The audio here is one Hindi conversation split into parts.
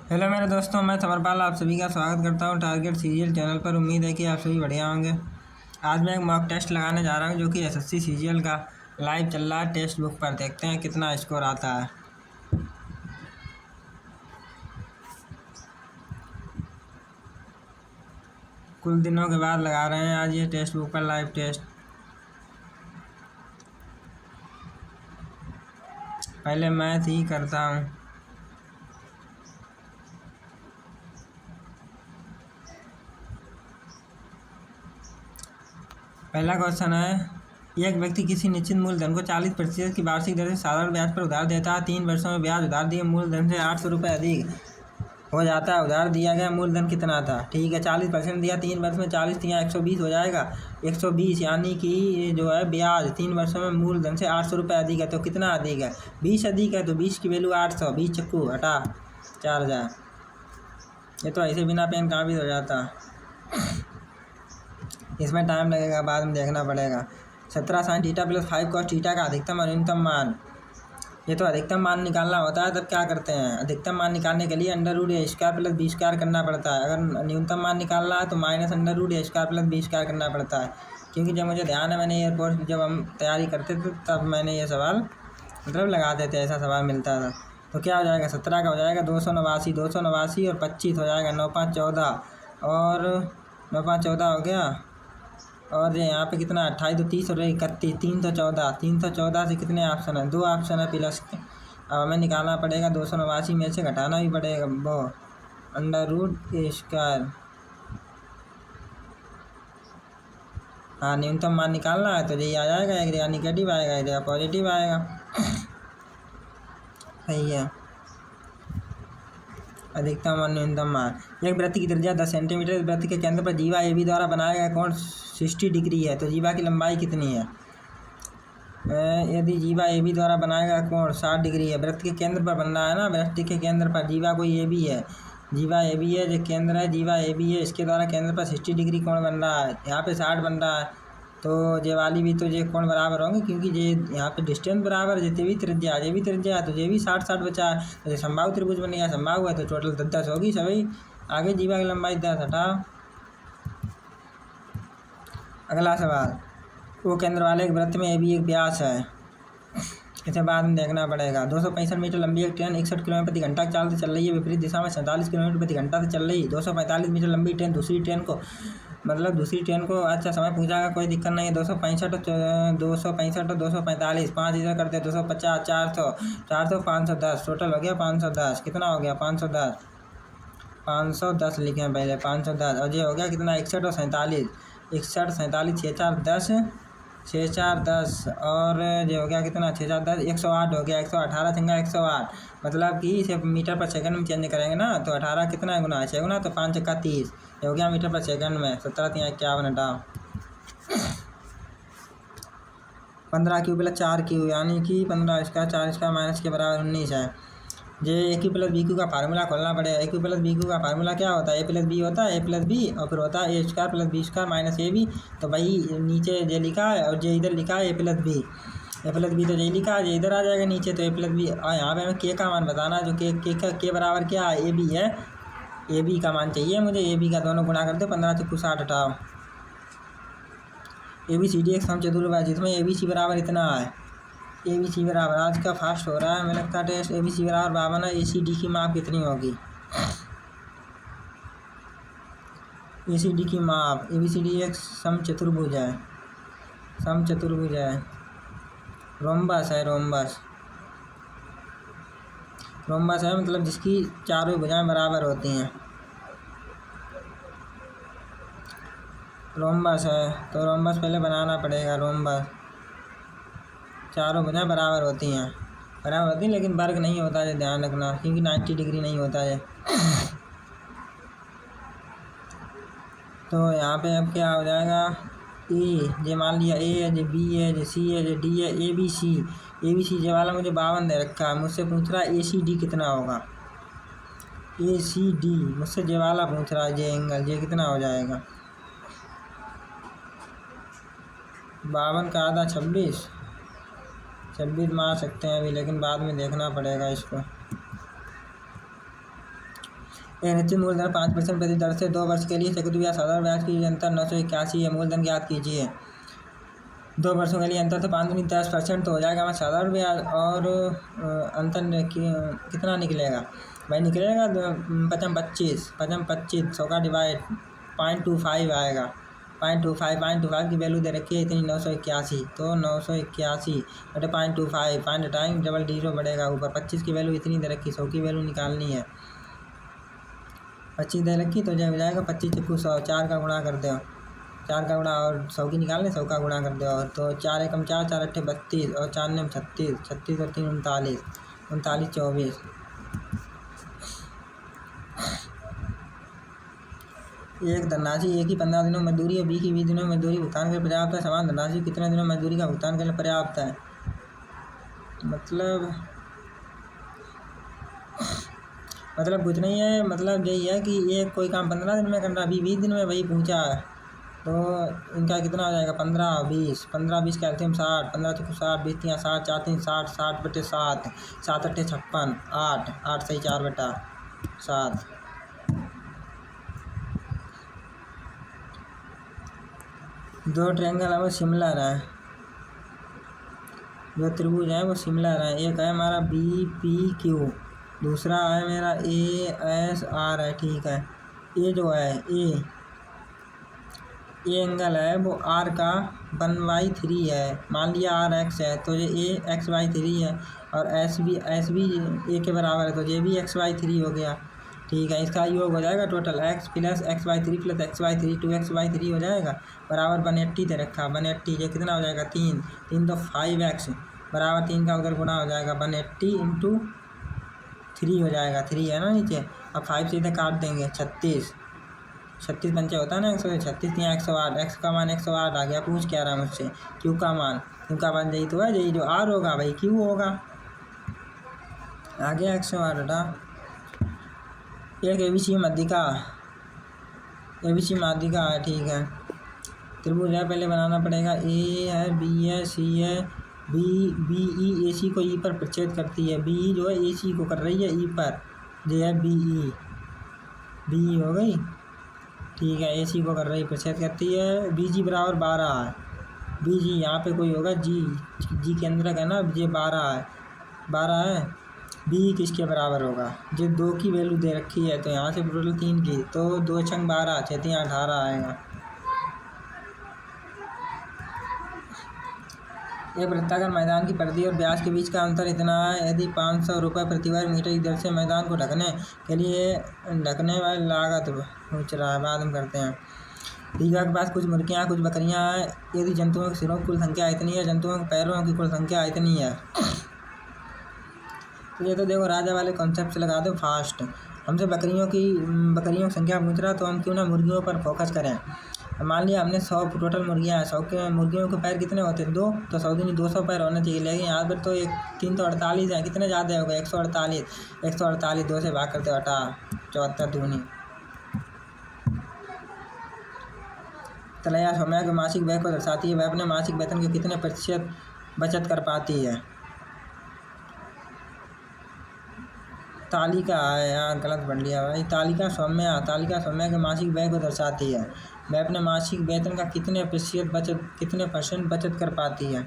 हेलो मेरे दोस्तों, मैं समरपाल आप सभी का स्वागत करता हूं टारगेट सीजीएल चैनल पर। उम्मीद है कि आप सभी बढ़िया होंगे। आज मैं एक मॉक टेस्ट लगाने जा रहा हूं जो कि एसएससी सीजीएल का लाइव चल रहा है। टेस्ट बुक पर देखते हैं कितना स्कोर आता है। कुछ दिनों के बाद लगा रहे हैं आज ये टेस्ट बुक पर लाइव टेस्ट। पहले मैथ ही करता हूँ। पहला क्वेश्चन है, एक व्यक्ति किसी निश्चित मूलधन को 40% की वार्षिक दर से साधारण ब्याज पर उधार देता है। 3 वर्षों में ब्याज उधार दिए मूलधन से 800 रुपये अधिक हो जाता है। उधार दिया गया मूलधन कितना था? ठीक है, 40% दिया, 3 वर्ष में 40 दिया, 120 हो जाएगा। 120 यानी कि जो है ब्याज 3 वर्षों में मूलधन से 800 रुपये अधिक है। तो कितना अधिक है? 20 अधिक है, तो 20 की वैल्यू 800। 20 चक्कू हटा 4000। ये तो ऐसे बिना पेन काबिज हो जाता। इसमें टाइम लगेगा, बाद में देखना पड़ेगा। 17 sin theta plus 5 cos theta का अधिकतम और न्यूनतम मान। ये तो अधिकतम मान निकालना होता है, तब क्या करते हैं? अधिकतम मान निकालने के लिए अंडर रूट ए स्क्वायर प्लस बी स्क्वायर करना पड़ता है। अगर न्यूनतम मान निकालना है तो माइनस अंडर रूट ए स्क्वायर प्लस बी स्क्वायर करना पड़ता है। क्योंकि जब मुझे ध्यान है, मैंने एयरपोर्ट जब हम तैयारी करते थे तब मैंने ये सवाल लगाते थे, ऐसा सवाल मिलता था। तो क्या हो जाएगा? 17 का हो जाएगा 289, 289 और 25 हो जाएगा 9 5 14 और 9 5 14 हो गया। और यहाँ पे कितना 28 तो 30 और 31 314। 314 से कितने ऑप्शन है? 2 ऑप्शन है प्लस के। अब हमें निकालना पड़ेगा 289 में से घटाना भी पड़ेगा वो अंडर रूट ए स्क्वायर। हाँ, न्यूनतम मान निकालना है तो यही आ जाएगा। एक जगह निगेटिव आएगा, एक जगह पॉजिटिव आएगा। सही है। अधिकतम और न्यूनतम मान। एक वृत्त की त्रिज्या 10 सेंटीमीटर। वृत्त के केंद्र पर जीवा ए बी द्वारा बनाया गया कोण 60 डिग्री है। तो जीवा की लंबाई कितनी है? यदि जीवा ए बी द्वारा बनाया गया कोण 60 डिग्री है, वृत्त के केंद्र पर बन रहा है ना, वृत्त के केंद्र पर जीवा कोई ए बी है, जीवा ए बी है, जो केंद्र है जीवा ए बी है, इसके द्वारा केंद्र पर 60 डिग्री कोण बन रहा है। यहाँ पे 60 बन रहा है, तो ये वाली भी तो ये कोण बराबर होंगे, क्योंकि ये यहाँ पे डिस्टेंस बराबर, जितनी भी त्रिज्या ये भी त्रिज्या है, तो ये भी 60 बचा है। तो ये संभाव त्रिभुज बन गया, संभाव है तो टोटल 10 होगी सभी। आगे जीवा की लंबाई 10 हटाओ। अगला सवाल, वो केंद्र वाले एक वृत्त में ए बी एक व्यास है, इसे बाद में देखना पड़ेगा। 265 मीटर लंबी एक ट्रेन 61 किलोमीटर प्रति घंटा की चाल से चल रही है। विपरीत दिशा में 47 किलोमीटर प्रति घंटा से चल रही। 245 मीटर लंबी ट्रेन दूसरी ट्रेन को अच्छा समय पूछागा, कोई दिक्कत नहीं है। 265 और 245 5 इधर करते 250 400 400 510 टोटल हो गया 510। कितना हो गया? 510 लिखे हैं पहले 510। और ये हो गया कितना? 61 और 47। 61 47 6 4 10 6 4 10 और ये हो गया कितना? 6 4 10 108 हो गया। 118 चंगा 108, मतलब कि इसे मीटर पर सेकंड में चेंज करेंगे ना, तो 18 कितना है गुना 6 गुना, तो 5 चक्का 30 हो गया मीटर पर सेकंड में। 17 3 51 हटाओ। 15 क्यू प्लस 4 क्यू यानी कि 15 इसका 4 इसका माइनस के बराबर 19 है। जे ए क्यू प्लस बी क्यू का फार्मूला खोलना पड़ेगा। ए क्यू प्लस बी क्यू का फार्मूला क्या होता है? ए प्लस बी होता है, ए प्लस बी और फिर होता है A square plus B square minus A B. तो भाई नीचे जे लिखा है और जे इधर लिखा है ए प्लस बी। ए प्लस बी तो जे लिखा है, जे इधर आ जाएगा नीचे, तो ए प्लस बी। और यहाँ पे हमें के का मान बताना है, जो के बराबर क्या है? ए बी है। ए बी का मान चाहिए मुझे। ए बी का दोनों गुणा कर दो, 15 चक्कू 60 हटाओ। ए बी सी डी एक समचतुर्भुज जिसमें ए बी सी बराबर इतना है। ए बी सी बराबर, आज का फास्ट हो रहा है हमें लगता है टेस्ट। ए बी सी बराबर 52 है। ए सी डी की माप कितनी होगी? ए सी डी की माप, ए बी सी डी एक समचतुर्भुज है, समचतुर्भुज है, रोम्बस है, रोम्बस रोम्बस है, मतलब जिसकी चारों भुजाएं बराबर होती हैं। रोम्बस है तो रोम्बस पहले बनाना पड़ेगा। रोम्बस चारों भुजाएं बराबर होती हैं, लेकिन वर्ग नहीं होता है, ध्यान रखना, क्योंकि 90 डिग्री नहीं होता है। तो यहाँ पे अब क्या हो जाएगा? ये मान लिया ए है, ये बी है, ये सी है, ये डी है, ए बी सी ये वाला मुझे 52 दे रखा है। मुझसे पूछ रहा है ए सी डी कितना होगा। ए सी डी मुझसे ये वाला पूछ रहा है, ये एंगल, ये कितना हो जाएगा? 52 का आधा 26 मार सकते हैं अभी, लेकिन बाद में देखना पड़ेगा इसको। एक निश्चित मूलधन 5% प्रति दर से 2 वर्ष के लिए चक्रवृद्धि ब्याज साधारण ब्याज की अंतर 981 है। मूलधन ज्ञात कीजिए। 2 वर्षों के लिए अंतर तो 5-10% तो हो जाएगा हमारा साधारण ब्याज, और अंतर कितना निकलेगा भाई? निकलेगा 25 100 का डिवाइड 0.25 आएगा। 0.25 की वैल्यू दे रखी है इतनी 981, तो 981 बटे 0.25 फाइंड टाइम डबल जीरो बढ़ेगा ऊपर। 25 की वैल्यू इतनी दे रखी, 100 की वैल्यू निकालनी है। 25 दे रखी तो जब जाएगा 25 × 100, 4 का गुणा कर दो, 4 का गुणा, और 100 की निकालने 100 का गुणा कर दो, तो 4 एकम 4, 4 अट्ठे 32 और 4 9 36, 36 और 3 39, 39 24। एक धनराशि एक ही 15 दिनों मजदूरी है, बी की 20 दिनों मजदूरी भुगतान के लिए पर्याप्त है। समान धनराशि कितने दिनों मजदूरी का भुगतान के लिए पर्याप्त है? मतलब कुछ नहीं है, मतलब यही है कि एक कोई काम 15 दिन में करना, अभी 20 दिन में वही पूछा है, तो इनका कितना हो जाएगा? 15 20 15 20 कैल्शियम 60, 15 × 60, 20 × 60, 4 3 60, 60 बटे 7, 7 अट्ठे 56, 8 8 सही 4 बटा 7। दो ट्रायंगल है वो सिमिलर है, जो त्रिभुज है वो सिमिलर है। एक है हमारा BPQ, दूसरा है मेरा ASR है, ठीक है। ये जो है ये एंगल है वो R का 1/3 है। मान लिया RX है तो ये AX/3 है, और S भी A के बराबर है, तो ये भी X/3 हो गया, ठीक है। इसका योग हो जाएगा total X + X/3 + X/3 2X/3 हो जाएगा, बराबर 180 दे रखा, 180। ये कितना हो जाएगा? 3 तो 5X बराबर 3 का उधर गुना हो जाएगा, 180 × 3 हो जाएगा, 3 है ना नीचे। अब 5 से इधर काट देंगे, 36 पंचे होता है ना 136, यहाँ 108, X का मान 108 आ गया। पूछ क्या रहा है मुझसे? Q का मान यही तो है, यही जो R होगा भाई Q होगा, आ गया 108 हटा। एक ABC माध्यिका है, ठीक है। त्रिभुज है, पहले बनाना पड़ेगा। A है, B है, C है, BE AC को E पर प्रच्छेद करती है। BE जो है AC को कर रही है E पर, जो है BE हो गई, ठीक है। AC को कर रही प्रच्छेद करती है। BG बराबर 12 है। BG यहाँ पे कोई होगा G केंद्रक है ना, ये 12 है। BE किसके बराबर होगा? जो 2 की वैल्यू दे रखी है, तो यहाँ से टोटल 3 की, तो 2 × 12 6 × 18 आएगा। एक वृत्ताकार मैदान की परिधि और व्यास के बीच का अंतर इतना है। यदि 500 रुपये प्रति वर्ग मीटर की दर से मैदान को ढकने वाली लागत पूछ रहा है, बाद में करते हैं। दीघा के पास कुछ मुर्गियाँ कुछ बकरियाँ हैं। यदि जंतुओं के सिरों की कुल संख्या इतनी है, जंतुओं के पैरों की कुल संख्या इतनी है। तो ये तो देखो राजा वाले कॉन्सेप्ट से लगा दो फास्ट। हमसे बकरियों की संख्या पूछ रहा, तो हम क्यों ना मुर्गियों पर फोकस करें। मान लिया हमने 100 टोटल मुर्गियाँ हैं, 100 के मुर्गियों के पैर कितने होते हैं? 2, तो 100 दूनी 200 पैर होना चाहिए, लेकिन यहाँ पर तो 348 है। कितने ज़्यादा होगा? 148 2 से भाग करते हटा 74 दूनी। तलैया सौम्या के मासिक व्यय को दर्शाती है। वह अपने मासिक वेतन के कितने प्रतिशत बचत कर पाती है? तालिका है, यहाँ गलत पढ़ लिया भाई। तालिका सौम्या के मासिक व्यय को दर्शाती है। वह अपने मासिक वेतन का कितने % बचत कर पाती है?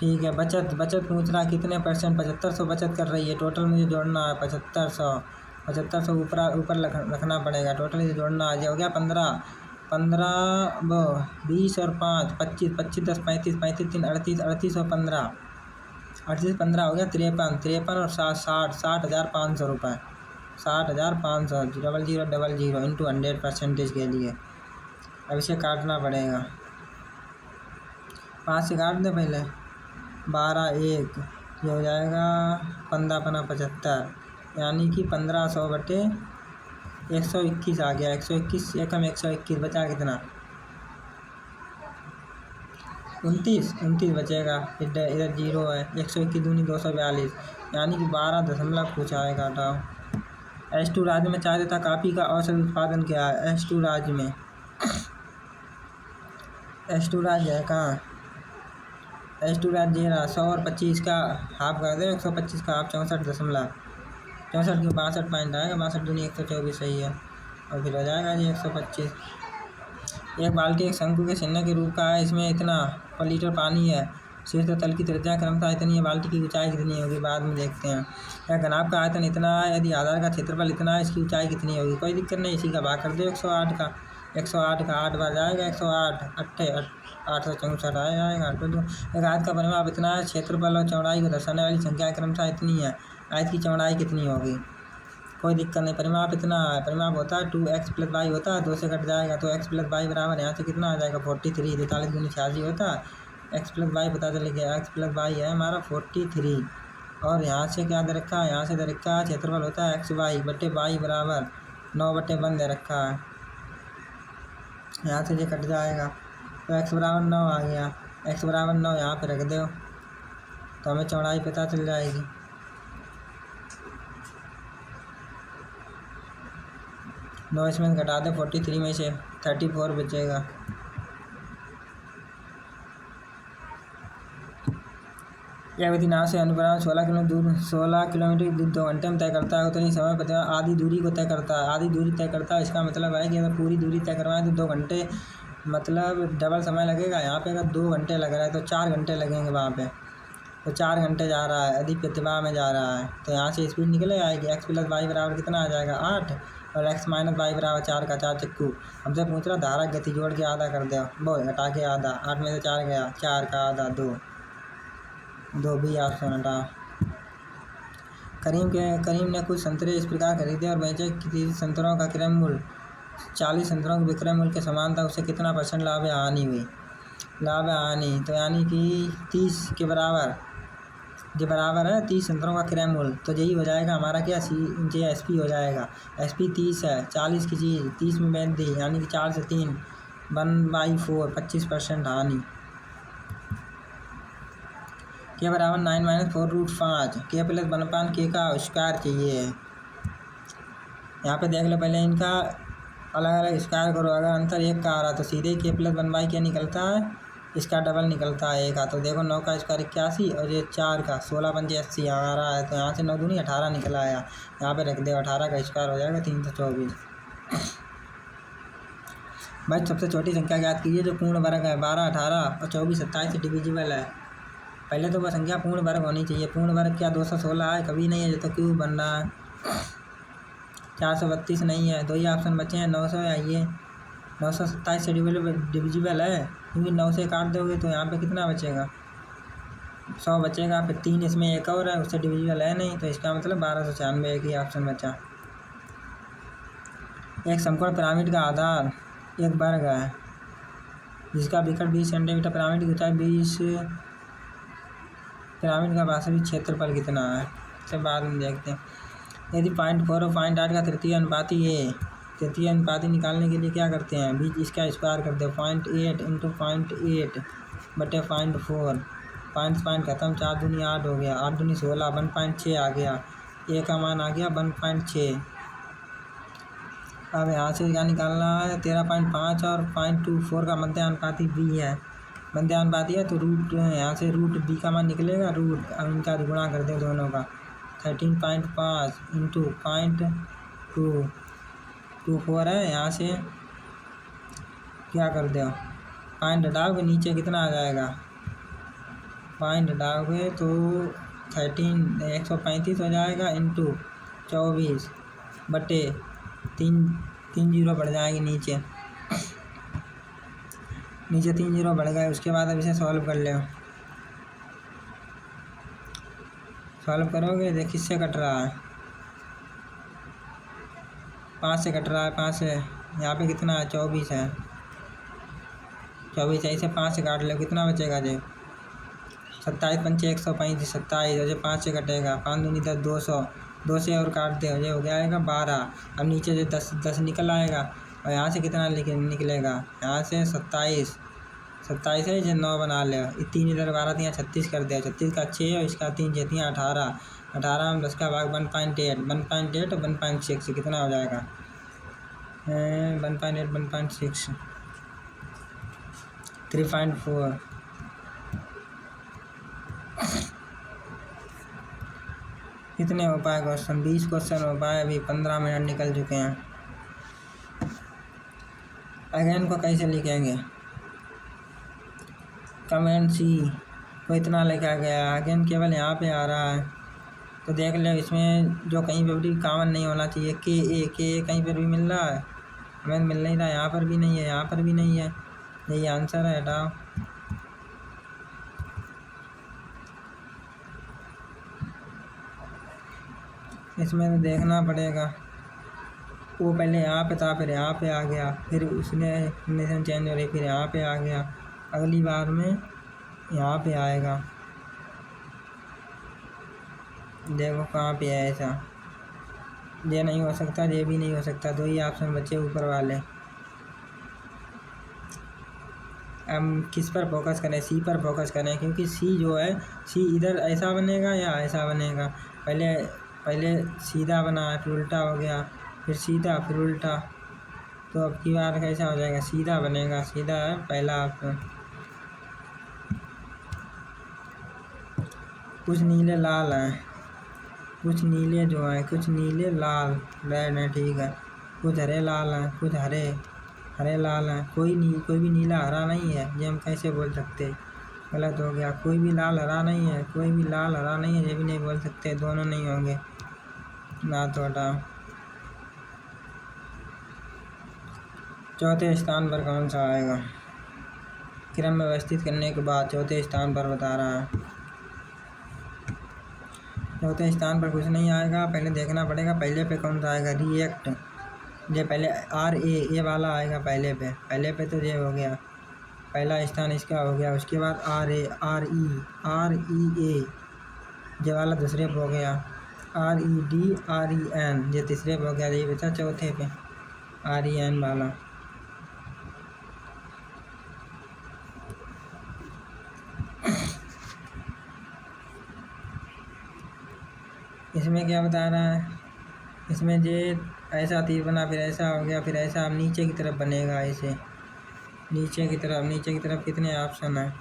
ठीक है, बचत पूछ रहा कितने %? 7500 बचत कर रही है। टोटल मुझे जोड़ना है 7500 ऊपर रखना पड़ेगा। टोटल ये जोड़ना है, हो गया 15 20 और 5 25 25 10 35 35 3 38 38 और 15 15 हो गया 53 और 60,500 रुपये। 60,500 00000 इंटू 100% के लिए। अब इसे काटना पड़ेगा, 5 से काट दे पहले। 12 1 ये हो जाएगा 15 × 75, यानी कि 1500 बटे 121 आ गया। 121 एकम 121 बचा कितना? 29 बचेगा। इधर 0 है। 121 दूनी 242, यानी कि 12 दशमलव कुछ आएगा। हटाओ। S2 राज्य में चाय तथा कॉफ़ी का औसत उत्पादन क्या है? S2 राज्य में S2 राज्य है कहाँ? S2 राज्य ये रहा। 100 और 25 का हाफ कर दे, 125 का हाफ 64 दशमलव 64 के 62 पॉइंट आएगा, 62 दूनी 124 सही है। और फिर हो जाएगा जी 125। एक बाल्टी एक शंकु के चिन्ह के रूप का है, इसमें इतना पर लीटर पानी है। शीर्ष तल की त्रिज्या क्रमशः इतनी है, बाल्टी की ऊंचाई कितनी होगी बाद में देखते हैं। या घनाभ का आयतन इतना है, यदि आधार का क्षेत्रफल इतना है, इसकी ऊंचाई कितनी होगी। कोई दिक्कत नहीं, इसी का भाग कर दो 108 का। 108 का 8 बार जाएगा 108 864 आ जाएगा। तो एक आयत का परिमाप इतना है, क्षेत्रफल और चौड़ाई को दर्शाने वाली संख्या क्रमशः इतनी है, आयत की चौड़ाई कितनी होगी। कोई दिक्कत नहीं, परिमाप इतना है। परिमाप होता है 2x + y होता है, 2 से कट जाएगा तो x + y बराबर यहाँ से कितना आ जाएगा 43। 43 दूनी 86 होता है, x + y पता चल गया, x + y है हमारा 43। और यहाँ से क्या दे रखा है, यहाँ से दे रखा है क्षेत्रफल होता है xy बटे y बराबर 9/1 दे रखा है। यहाँ से ये कट जाएगा तो x बराबर 9 आ गया। x बराबर 9 यहाँ पे रख दो तो हमें चौड़ाई पता चल जाएगी। 9 इसमें घटा दे, 43 में से 34 बचेगा। यह विधि नाव से अनुप्रमान 16 किलोमीटर दूर 2 घंटे में तय करता है, उतनी समय पर आधी दूरी को तय करता है। आधी दूरी तय करता है, इसका मतलब है कि अगर पूरी दूरी तय करवाएं तो 2 घंटे मतलब डबल समय लगेगा। यहाँ पे अगर 2 घंटे लग रहा है तो 4 घंटे लगेंगे वहाँ पे, तो 4 घंटे जा रहा है, अधिक प्रतिभा में जा रहा है। तो यहाँ से स्पीड निकले आएगी, x + y बराबर कितना आ जाएगा 8 और x - y बराबर 4 का 4 चक्कू। हमसे पूछ रहा धारा गति जोड़ के आधा कर दो, वो हटा के आधा, 8 में से 4 गया, 4 का आधा 2 भी ऑप्शन हटा। करीम ने कुछ संतरे इस प्रकार खरीदे और बेचे कि 30 संतरों का क्रय मूल्य 40 संतरों के विक्रय मूल्य के समान था, उसे कितना % लाभ या हानि हुई। लाभ या हानि तो यानी कि 30 के बराबर जो बराबर है 30 संतरों का क्रय मूल्य, तो यही हो जाएगा हमारा क्या SP हो जाएगा। SP 30 है, 40 की चीज़ 30 में बेच दी, यानी कि 4 से 3 1/4 25% हानि। के बराबर 9 - 4√5 k + 1/k का स्क्वायर चाहिए। यहाँ पे देख लो पहले इनका अलग अलग स्क्वायर करो। अगर अंतर 1 का आ रहा तो सीधे k + 1/k क्या निकलता है, इसका डबल निकलता है 1 का। तो देखो 9 का स्क्वायर 81 और ये 4 का 16 × 5 = 80 आ रहा है। तो यहाँ से 9 दूनी 18 निकल आया, यहाँ पे रख दे, 18 का स्क्वायर हो जाएगा 324। भाई सबसे छोटी संख्या ज्ञात कीजिए जो पूर्ण वर्ग है। 12 18 और 24 27 से डिविजिबल है। पहले तो वह संख्या पूर्ण वर्ग होनी चाहिए। पूर्ण वर्ग क्या 216 है, कभी नहीं है, जो तो क्यों बन रहा है। 432 नहीं है, 2 ही ऑप्शन बचे हैं। 900 है, ये 927 से डिविजिबल है, क्योंकि 9 से काट दोगे तो यहाँ पे कितना बचेगा 100 बचेगा। फिर 3 इसमें एक और है, उससे डिविजिबल है नहीं, तो इसका मतलब 1296 एक ही ऑप्शन बचा। एक समकोण पिरामिड का आधार एक वर्ग है जिसका विकर्ण 20 सेंटीमीटर, पिरामिड की ऊंचाई 20, पिरामिड का वास्तविक क्षेत्रफल कितना है सब बाद में देखते हैं। यदि 0.4 और 0.8 का तृतीय अनुपाती है, तृतीय अनुपाती निकालने के लिए क्या करते हैं, बीच इसका स्क्वायर करते हैं। 0.8 × 0.8 बटे 0.4, पॉइंट खत्म, 4 दूनी 8 हो गया, 8 दूनी 16, 1.6 आ गया, ए का मान आ गया 1.6। अब यहाँ से क्या निकालना है, 13.5 और 0.24 का मध्यानुपाती b है। मध्यानुपाती है तो रूट यहाँ से रूट b का मान निकलेगा, रूट अब इनका गुणा कर दे दोनों का। 13.5 × 0.224 है। यहाँ से क्या कर दो, पॉइंट हटाओगे नीचे कितना आ जाएगा, पॉइंट हटाओगे तो 135 हो जाएगा × 24 बटे 3 जीरो बढ़ जाएंगे नीचे 3 जीरो बढ़ गए। उसके बाद अब इसे सॉल्व कर ले, सॉल्व करोगे देख किससे कट रहा है, 5 से कट रहा है। 5 से यहाँ पे कितना है 24 है, 24 ऐसे 5 से काट लो, कितना बचेगा जी 27 × 5 = 135, 27 और 5 से कटेगा, 5 दूनी 10, 200, 2 से और काट दे हो जाएगा 12। अब नीचे जो 10 निकल आएगा और यहाँ से कितना निकलेगा, यहाँ से 27 है, जो 9 बना ले, 3 इधर 12 3 36 कर दे, 36 का 6 और इसका 3 6 3 18, 18 में 10 का भाग 1.8 और 1.6 कितना हो जाएगा 1.8 1.6 3.4। कितने हो पाए क्वेश्चन? 20 क्वेश्चन हो पाए, अभी 15 मिनट निकल चुके हैं। अगेन को कैसे लिखेंगे? कमेंट सी को इतना लिखा गया, अगेन केवल यहाँ पे आ रहा है, तो देख लो इसमें जो कहीं पर भी कॉमन नहीं होना चाहिए। के कहीं पर भी मिल रहा है, हमें मिल नहीं रहा, यहाँ पर भी नहीं है, यहाँ पर भी नहीं है, यही आंसर है, हटाओ। इसमें तो देखना पड़ेगा, वो पहले यहाँ पे था, फिर यहाँ पे आ गया, फिर उसने कंडीशन चेंज हो रही, फिर यहाँ पे आ गया, अगली बार में यहाँ पे आएगा। देखो कहाँ पे है ऐसा, ये नहीं हो सकता, ये भी नहीं हो सकता, दो ही ऑप्शन बचे ऊपर वाले। हम किस पर फोकस करें? सी पर फोकस करें, क्योंकि सी जो है, सी इधर ऐसा बनेगा या ऐसा बनेगा। पहले सीधा बना है, फिर उल्टा हो गया, फिर सीधा, फिर उल्टा, तो अब की बार कैसा हो जाएगा? सीधा बनेगा, सीधा है पहला ऑप्शन। कुछ नीले लाल हैं, कुछ नीले जो हैं, कुछ नीले लाल रेड हैं, ठीक है, कुछ हरे लाल हैं, कुछ हरे लाल हैं, कोई भी नीला हरा नहीं है, ये हम कैसे बोल सकते? गलत हो गया। कोई भी लाल हरा नहीं है, कोई भी लाल हरा नहीं है, ये भी नहीं बोल सकते, दोनों नहीं होंगे ना, तो हटाओ। चौथे स्थान पर कौन सा आएगा? क्रम में व्यवस्थित करने के बाद चौथे स्थान पर बता रहा है। चौथे स्थान पर कुछ नहीं आएगा, पहले देखना पड़ेगा पहले पे कौन सा आएगा। रिएक्ट, ये पहले RA वाला आएगा पहले पे तो ये हो गया, पहला स्थान इसका हो गया। उसके बाद REA ये वाला दूसरे पे हो गया। REN ये तीसरे पे हो गया, ये बचा चौथे पे REN वाला। इसमें क्या बता रहा है? इसमें ये ऐसा तीर बना, फिर ऐसा हो गया, फिर ऐसा अब नीचे की तरफ बनेगा, ऐसे नीचे की तरफ कितने ऑप्शन है?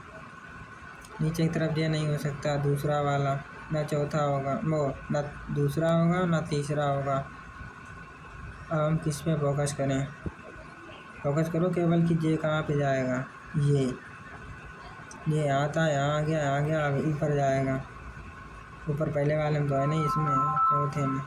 नीचे की तरफ ये नहीं हो सकता, दूसरा वाला, ना चौथा होगा वो, ना दूसरा होगा, ना तीसरा होगा। अब हम किस पे फोकस करें? फोकस करो केवल कि ये कहाँ पे जाएगा। ये यहाँ था, यहाँ आ गया, अब ऊपर जाएगा। ऊपर पहले वाले में तो है नहीं, इसमें चौथे में।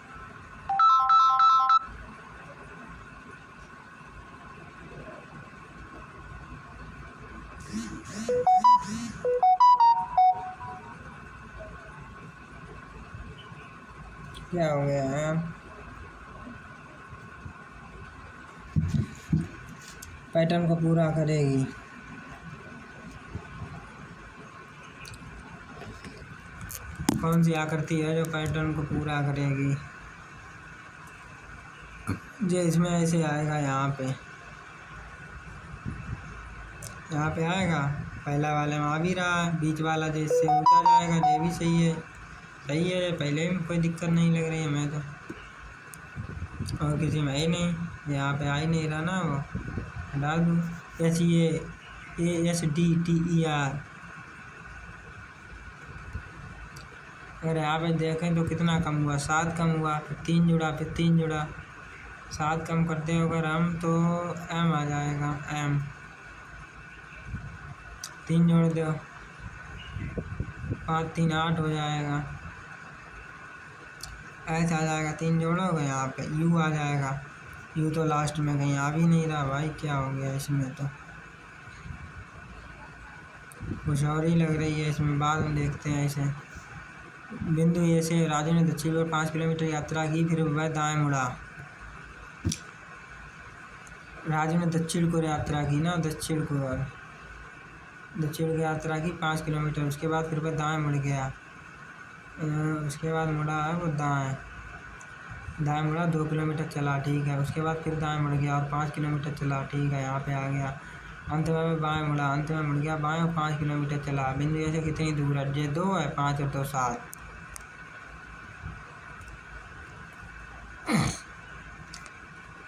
क्या हो गया है? पैटर्न को पूरा करेगी। कौन सी आकृति है जो पैटर्न को पूरा करेगी? जो इसमें ऐसे आएगा, यहाँ पे आएगा, पहला वाले में आ भी रहा है, बीच वाला जिससे ऊंचा जाएगा, ये भी सही है, पहले में कोई दिक्कत नहीं लग रही है हमें तो, और किसी में है ही नहीं, यहाँ पे आ ही नहीं रहा ना, वो हटा दूँ। SEASDTER, अगर यहाँ पे देखें तो कितना कम हुआ? 7 कम हुआ, फिर 3 जुड़ा, फिर 3 जुड़ा, 7 कम करते हो अगर हम तो M आ जाएगा, M 3 जोड़ दो, 5 3 8 हो जाएगा, ऐसा आ जाएगा। 3 जोड़ोगे यहाँ पे U आ जाएगा, U तो लास्ट में कहीं आ भी नहीं रहा भाई, क्या हो गया इसमें? तो कुछ और ही लग रही है इसमें, बाद में देखते हैं। ऐसे बिंदु ए से राजू ने दक्षिण ओर 5 किलोमीटर यात्रा की, फिर वह दाएं मुड़ा। राजू ने दक्षिण को यात्रा की ना, दक्षिण को यात्रा की 5 किलोमीटर, उसके बाद फिर वह दाएं मुड़ गया, उसके बाद मुड़ा है वो दाएं मुड़ा, 2 किलोमीटर चला, ठीक है, उसके बाद फिर दाएं मुड़ गया और 5 किलोमीटर चला, ठीक है, यहाँ पे आ गया। अंत में बाएं मुड़ा, अंत में मुड़ गया बाएं और 5 किलोमीटर चला। बिंदु ए से कितनी दूर है? ये 2 है, 5 और 2 7।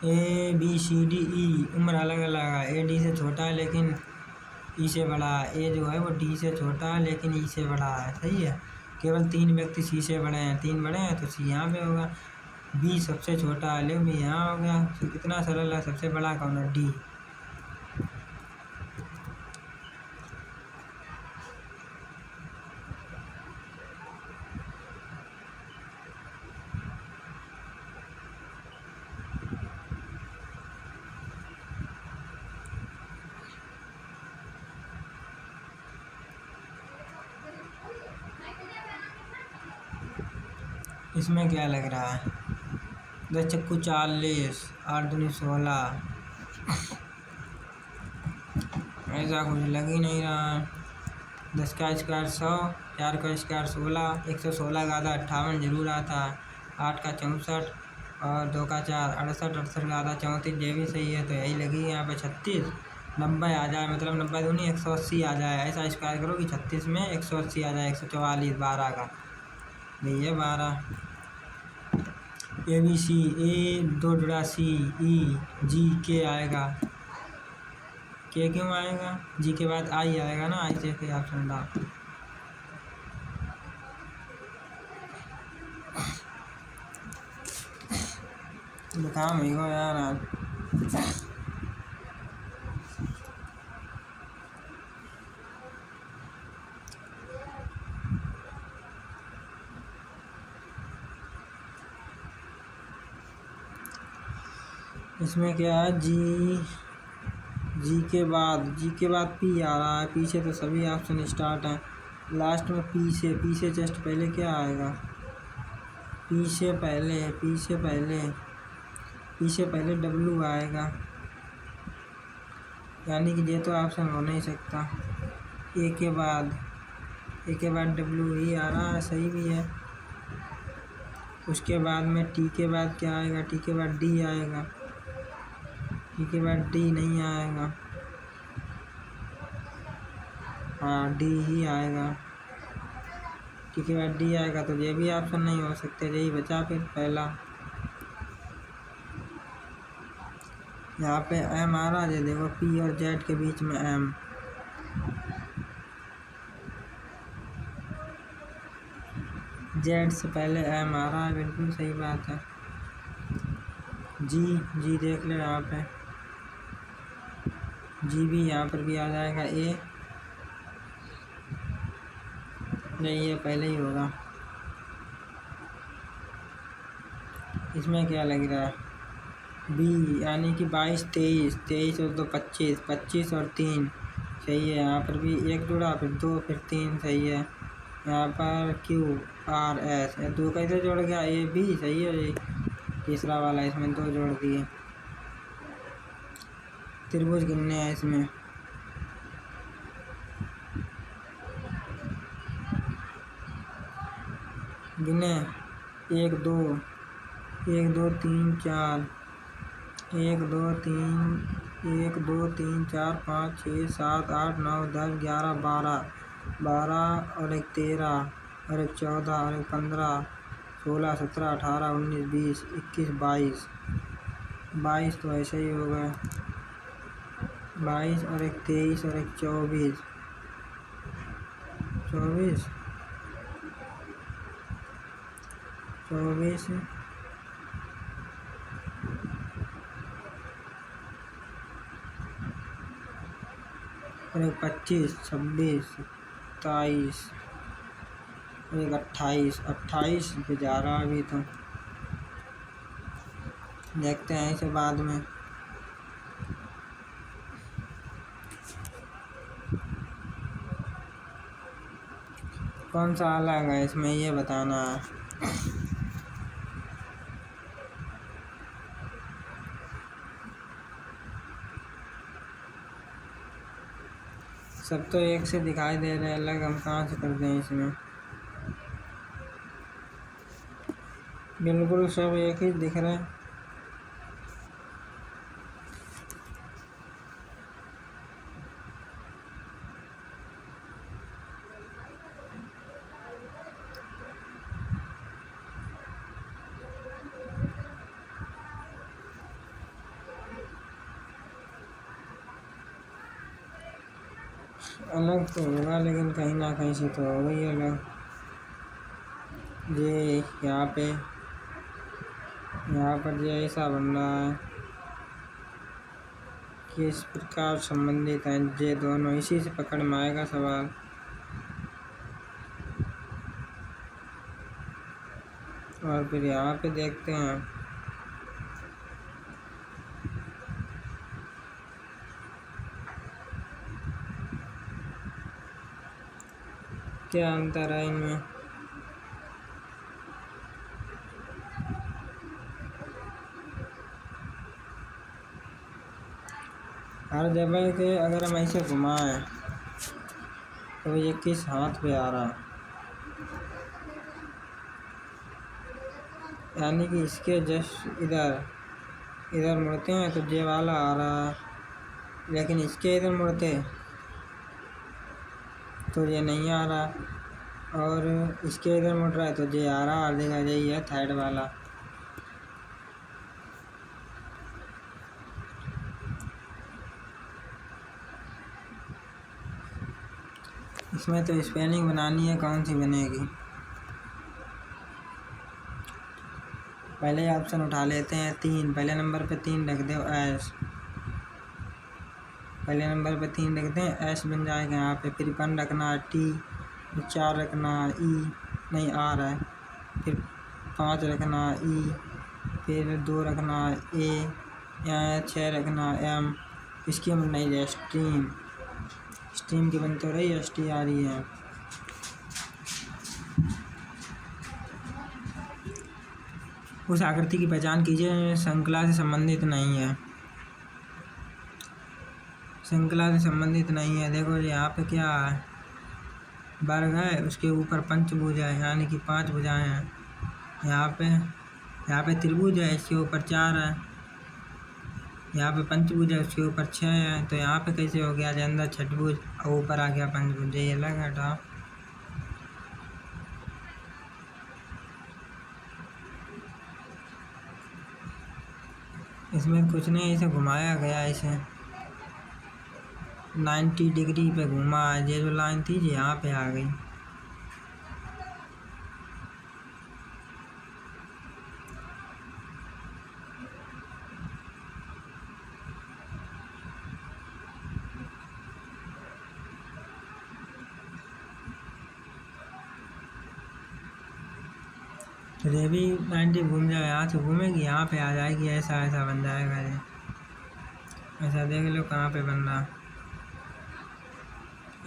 ABCDE उम्र अलग अलग है, A D से छोटा है लेकिन E से बड़ा है, A जो है वो D से छोटा है लेकिन E से बड़ा है, सही है। केवल 3 व्यक्ति सी से बड़े हैं, 3 बड़े हैं तो सी यहाँ पे होगा। बी सबसे छोटा है, बी यहाँ हो गया। तो कितना सरल है, सबसे बड़ा कौन है, डी। इसमें क्या लग रहा है, 10 चक्कू 40, 8 दूनी 16, ऐसा कुछ लग ही नहीं रहा है। 10 का स्क्वायर 100, 4 का स्क्वायर 16, 116 का आधा 58 जरूर आता है। 8 का 64 और 2 का 4 68, 68 का आधा 34, ये भी सही है। तो यही लगी यहाँ पे 36। 90 आ जाए, मतलब 90 दूनी 180 आ जाए। ऐसा स्क्वायर करो कि 36 में 180 आ जाए। 144, 12 का नहीं है 12। ए बी सी, ए 2 जुड़ा सी, ई जी के आएगा। के क्यों आएगा, जी के बाद आई आएगा ना, आई से फिर ऑप्शन डाल। काम ही हो यार आज। इसमें क्या है, जी के बाद पी आ रहा है। पी से तो सभी ऑप्शन स्टार्ट हैं। लास्ट में पी से जस्ट पहले क्या आएगा, पी से पहले डब्लू आएगा। यानी कि ये तो ऑप्शन हो नहीं सकता। ए के बाद डब्लू ही आ रहा है, सही भी है। उसके बाद में टी के बाद क्या आएगा, टी के बाद डी आएगा। टी के बाद डी नहीं आएगा, हाँ डी ही आएगा। टी के बाद डी आएगा तो ये भी ऑप्शन नहीं हो सकते, यही बचा फिर पहला। यहाँ पे एम आ रहा है, देखो पी और जेड के बीच में एम। जेड से पहले एम आ रहा है, बिल्कुल सही बात है। जी देख ले यहाँ पे, जी भी यहाँ पर भी आ जाएगा। ए नहीं, ये पहले ही होगा। इसमें क्या लग रहा है, बी यानी कि 22, 23 और 2 25, 25 और 3 सही है। यहाँ पर भी एक जुड़ा, फिर 2, फिर 3 सही है। यहाँ पर क्यू आर एस, 2 कैसे जोड़ गया, ए बी सही है। ये तीसरा वाला, इसमें 2 जोड़ दिए। त्रिभुज गिनने हैं इसमें, गिने 1 2 1 2 3 4, 1 2 3 4 5 6 7 8 9 10 11 12 और एक 13 और एक 14 और एक 15 16 17 18 19 20 21 22 तो ऐसे ही हो गए। 22 और एक 23 और एक 24 और एक 25 26 27 और एक 28 पे जा रहा है अभी। तो देखते हैं इसे बाद में। कौन सा अलग है इसमें, ये बताना है। सब तो एक से दिखाई दे रहे हैं, अलग हम कहाँ से कर दें इसमें। बिल्कुल सब एक ही दिख रहे हैं। अलग तो होगा, लेकिन कहीं ना कहीं से तो हो गई अलग। ये यहाँ पर ये ऐसा बन रहा है कि इस प्रकार संबंधित हैं ये दोनों, इसी से पकड़ में आएगा सवाल। और फिर यहाँ पे देखते हैं क्या अंतर है इनमें। हर जगह के अगर हम ऐसे घुमाएं तो ये किस हाथ पे आ रहा है, यानी कि इसके जस्ट इधर मुड़ते हैं तो ये वाला आ रहा है, लेकिन इसके इधर मुड़ते तो ये नहीं आ रहा, और इसके इधर मुड़ रहा है तो ये आ रहा है। देखा यही है थर्ड वाला। इसमें तो स्पेलिंग बनानी है, कौन सी बनेगी। पहले ऑप्शन उठा लेते हैं 3, पहले नंबर पे 3 रख दो एस, पहले नंबर पे 3 रखते हैं एस बन जाएगा यहाँ पे। फिर 1 रखना है टी, फिर 4 रखना है ई, नहीं आर है, फिर 5 रखना है ई, फिर 2 रखना है ए, यहाँ 6 रखना है एम। इसकी हम नहीं है स्ट्रीम की बन तो रही एस टी आ रही है। उस आकृति की पहचान कीजिए श्रृंखला से संबंधित नहीं है, श्रृंखला से संबंधित नहीं है। देखो यहाँ पे क्या है, वर्ग है, उसके ऊपर पंचभुज है यानी कि 5 भुजाएं हैं। यहाँ पे त्रिभुज है, इसके ऊपर 4 है। यहाँ पे पंचभुज है, उसके ऊपर 6 है। तो यहाँ पे कैसे हो गया, अंदर छठभुज और ऊपर आ गया पंचभुज, ये अलग हटा। इसमें कुछ नहीं, इसे घुमाया गया, इसे 90 डिग्री पे घुमा है। ये जो लाइन थी ये यहाँ पे आ गई। तो ये भी 90 घूम जाए, यहाँ से घूमेगी यहाँ पे आ जाएगी, ऐसा बन जाएगा ये। ऐसा देख लो कहाँ पे बन रहा,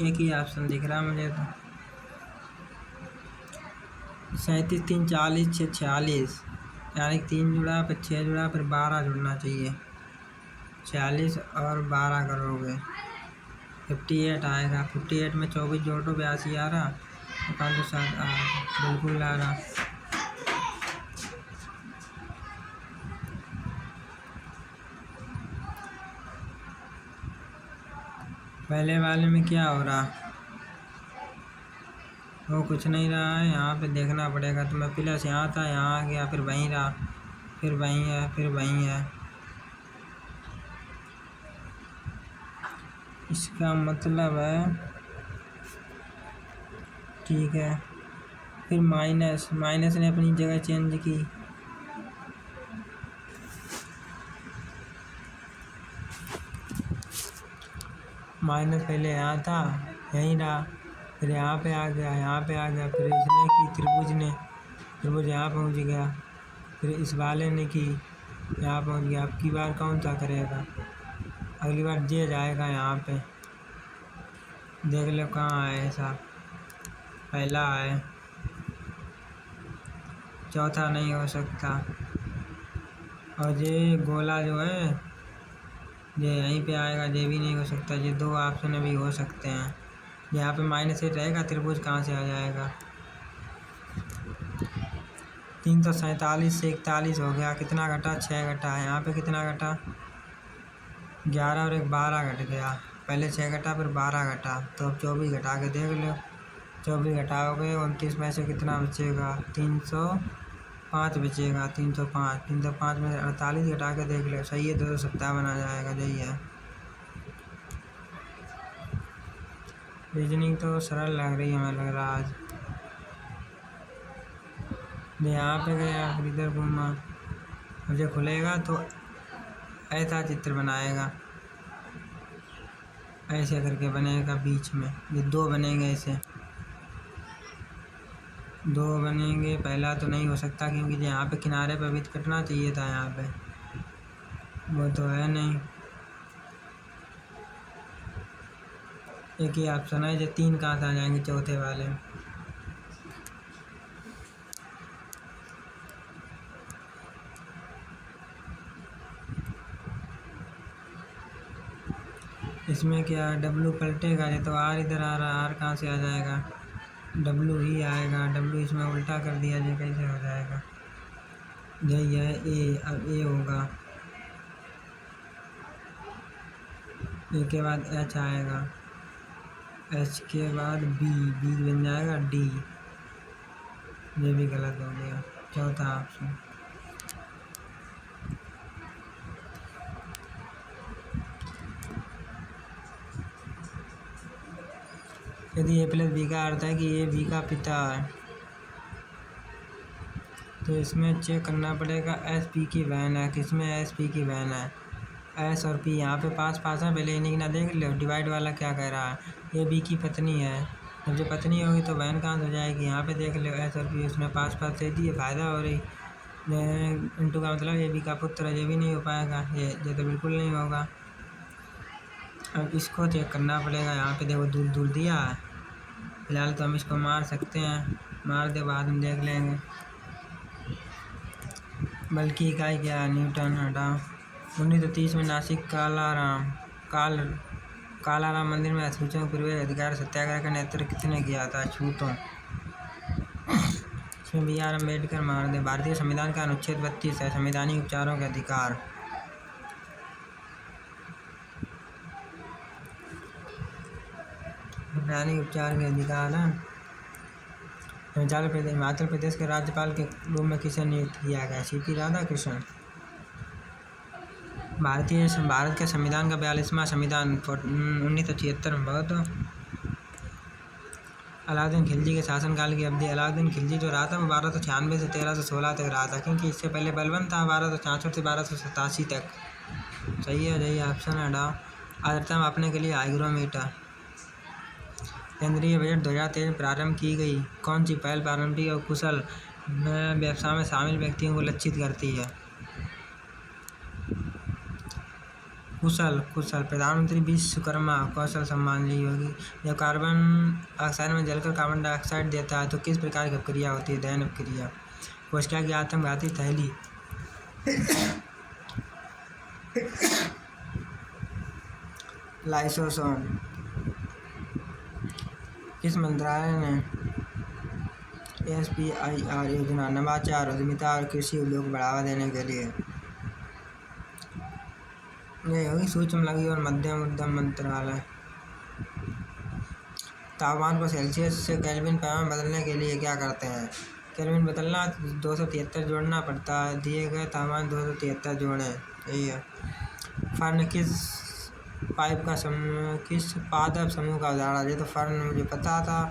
एक ही ऑप्शन दिख रहा मुझे तो। 37 3 40 6 46, यानी 3 जुड़ा, फिर 6 जुड़ा, फिर 12 जुड़ना चाहिए। 46 और 12 करोगे 58 आएगा। 58 में 24 जोड़ो 82 आ रहा, 507 बिल्कुल आ रहा। पहले वाले में क्या हो रहा, वो कुछ नहीं रहा है, यहाँ पे देखना पड़ेगा। तो मैं प्लस यहाँ था, यहाँ आ गया, फिर वहीं रहा, फिर वहीं है, फिर वहीं है। इसका मतलब है ठीक है। फिर माइनस ने अपनी जगह चेंज की, माइनस पहले यहाँ था, यहीं रहा, फिर यहाँ पे आ गया, यहाँ पे आ गया, फिर इसने की त्रिभुज यहाँ पहुँच गया, फिर इस वाले ने की यहाँ पहुँच गया। अब की बार कौन सा करेगा, अगली बार ये जाएगा यहाँ पे। देख लो कहाँ है ऐसा, पहला है, चौथा नहीं हो सकता। और ये गोला जो है ये यहीं पे आएगा, ये भी नहीं हो सकता। ये 2 ऑप्शन भी हो सकते हैं। यहाँ पे -8 रहेगा, त्रिभुज कहाँ से आ जाएगा। 347 से 41 हो गया, कितना घटा, 6 घटा है। यहाँ पे कितना घटा, 11 और 1 12 घट गया। पहले 6 घटा, फिर 12 घटा, तो अब 24 घटा के देख लो। 24 घटाओगे 29 में से कितना बचेगा, 305 बचेगा। 305 में 48 घटा के देख लो, सही है, 257 आ जाएगा। यही है, रीजनिंग तो सरल लग रही है, हमें लग रहा आज। यहाँ पे गया, फिर इधर घूमा, अब जब खुलेगा तो ऐसा चित्र बनाएगा, ऐसे करके बनेगा बीच में। ये दो बनेंगे, ऐसे दो बनेंगे। पहला तो नहीं हो सकता क्योंकि यहाँ पे किनारे पे भी कटना चाहिए था, यहाँ पे वो तो है नहीं। एक ही ऑप्शन है, जो तीन कहाँ से आ जाएंगे चौथे वाले। इसमें क्या डब्लू पलटेगा, ये तो आर इधर आ रहा, आर कहाँ से आ जाएगा, डब्लू ही आएगा। डब्लू इसमें उल्टा कर दिया, ये कैसे हो जाएगा। यही है ए, अब ए होगा, ए के बाद एच आएगा, एच के बाद बी, बी बन जाएगा डी। ये भी गलत हो गया, चौथा ऑप्शन। यदि ए प्लस बी का अर्थ है कि ए बी का पिता है, तो इसमें चेक करना पड़ेगा एस पी की बहन है। किसमें एस पी की बहन है, एस और पी यहाँ पे पास पास है। पहले इन्हीं ना देख लो, डिवाइड वाला क्या कह रहा है, ए बी की पत्नी है। जब जो पत्नी होगी तो बहन कहाँ हो जाएगी, यहाँ पे देख लो एस और पी, उसमें पास पास दे दिए, फायदा हो रही। इंटू का मतलब ए बी का पुत्र है, ये भी नहीं हो पाएगा, ये तो बिल्कुल नहीं होगा। अब इसको चेक करना पड़ेगा, यहाँ पे देखो दूर दूर दिया है। फिलहाल तो हम इसको मार सकते हैं, मार दे बाद में देख लेंगे। बल्कि इकाई क्या है, न्यूटन। हटाओ। 1930 में नासिक कालाराम मंदिर में अस्पृश्यों के पूर्व अधिकार सत्याग्रह का नेतृत्व किसने किया था, छूतों। इसमें बी आर अम्बेडकर मार दे। भारतीय संविधान का अनुच्छेद 32 है, संवैधानिक उपचारों के अधिकार। संवैधानिक उपचार के अधिकार है। हिमाचल प्रदेश के राज्यपाल के रूप में किसे नियुक्त किया गया, सीपी राधाकृष्णन। भारत के संविधान का 42वां संविधान 1976 में बहुत। अलाउद्दीन खिलजी के शासनकाल की अवधि। अलाउद्दीन खिलजी जो रहा था वो 1296 से 1316 तक रहा था, क्योंकि इससे पहले बलबन था 1266 से 1287 तक। सही है, यही ऑप्शन है। डाउ। आर्द्रता मापने के लिए हाइग्रोमीटर। केंद्रीय बजट 2023 प्रारंभ की गई कौन सी पहल पारंपरिक और कुशल व्यवसाय में शामिल व्यक्तियों को लक्षित करती है, कुशल प्रधानमंत्री विश्वकर्मा कौशल सम्मान ली होगी। जब कार्बन ऑक्साइड में जलकर कार्बन डाइऑक्साइड देता है तो किस प्रकार की अपक्रिया होती है, दहन अपक्रिया। कोशिका की आत्मघाती थैली। लाइसोसोम। किस मंत्रालय ने SPIR योजना नवाचार, उद्यमिता और कृषि उद्योग को बढ़ावा देने के लिए। ये होगी सूक्ष्म लघु और मध्यम उद्यम मंत्रालय। तापमान को सेल्सियस से केल्विन पैमाने बदलने के लिए क्या करते हैं, केल्विन बदलना 273 जोड़ना पड़ता है, दिए गए तापमान 273 जोड़ें। यही है। फर्न किस पादप समूह का उदाहरण है। ये तो फर्न मुझे पता था,